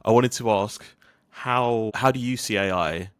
I wanted to ask how do you see AI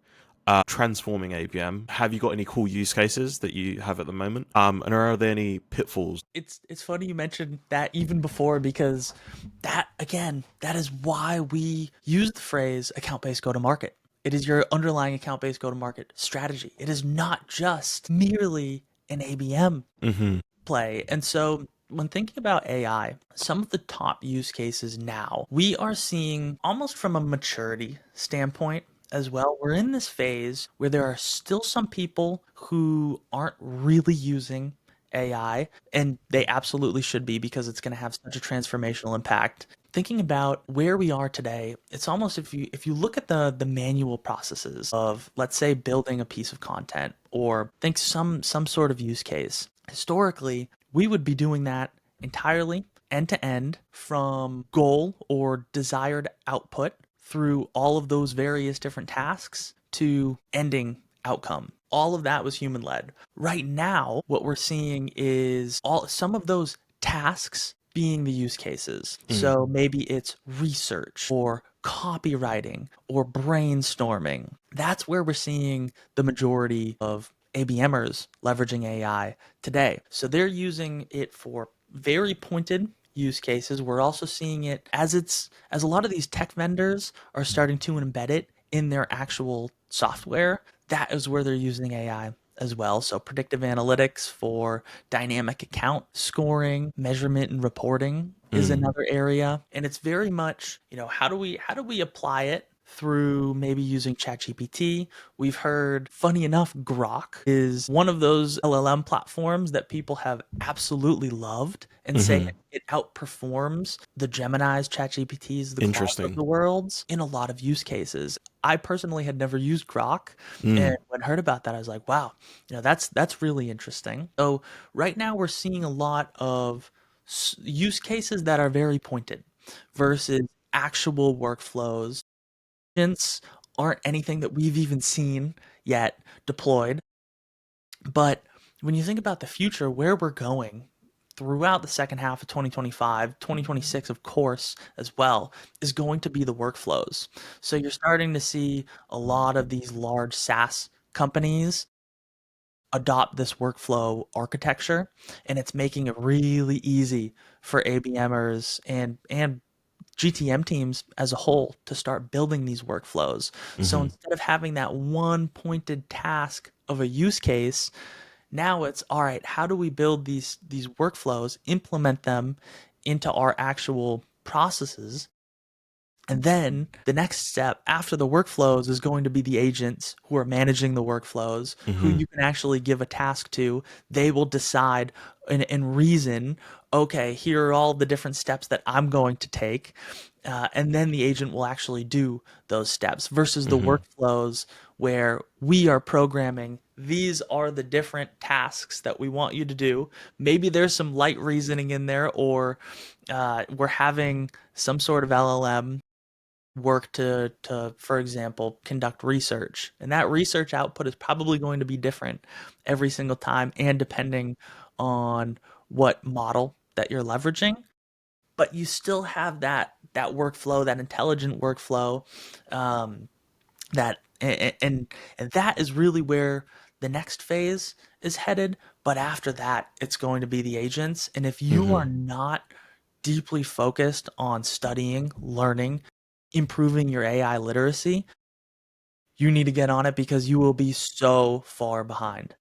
transforming ABM? Have you got any cool use cases that you have at the moment? And are there any pitfalls? It's funny you mentioned that even before, because that again, that is why we use the phrase account-based go-to-market. It is your underlying account-based go-to-market strategy. It is not just merely an ABM Hmm. play. And so when thinking about AI, some of the top use cases now, we are seeing almost from a maturity standpoint as well. We're in this phase where there are still some people who aren't really using AI, and they absolutely should be because it's going to have such a transformational impact. Thinking about where we are today, it's almost if you look at the manual processes of, let's say, building a piece of content or think some sort of use case. Historically, we would be doing that entirely end to end from goal or desired output through all of those various different tasks to ending outcome. All of that was human led. Right now, what we're seeing is all some of those tasks being the use cases. Mm. So maybe it's research or copywriting or brainstorming. That's where we're seeing the majority of ABMers leveraging AI today. So they're using it for very pointed use cases. We're also seeing it as a lot of these tech vendors are starting to embed it in their actual software. That is where they're using AI as well. So predictive analytics for dynamic account scoring, measurement and reporting is Mm. another area. And it's very much, how do we apply it through maybe using ChatGPT? We've heard, funny enough, Grok is one of those LLM platforms that people have absolutely loved and say Hmm. it outperforms the Geminis, ChatGPTs, the Claudes of Interesting. the worlds in a lot of use cases. I personally had never used Grok, and Mm. when I heard about that, I was like, wow, that's really interesting. So right now we're seeing a lot of use cases that are very pointed versus actual workflows. Agents aren't anything that we've even seen yet deployed. But when you think about the future, where we're going throughout the second half of 2025, 2026, of course, as well, is going to be the workflows. So you're starting to see a lot of these large SaaS companies adopt this workflow architecture, and it's making it really easy for ABMers and GTM teams as a whole to start building these workflows. So Hmm. instead of having that one pointed task of a use case, now it's all right, how do we build these workflows, implement them into our actual processes, and then the next step after the workflows is going to be the agents who are managing the workflows, who Hmm. you can actually give a task to. They will decide and reason, okay, here are all the different steps that I'm going to take. And then the agent will actually do those steps versus the Hmm. workflows where we are programming. These are the different tasks that we want you to do. Maybe there's some light reasoning in there, or we're having some sort of LLM work to for example conduct research, and that research output is probably going to be different every single time and depending on what model that you're leveraging, but you still have that workflow, that intelligent workflow, um, that and that is really where the next phase is headed. But after that, it's going to be the agents, and if you are Hmm. not deeply focused on studying, learning, improving your AI literacy, you need to get on it because you will be so far behind.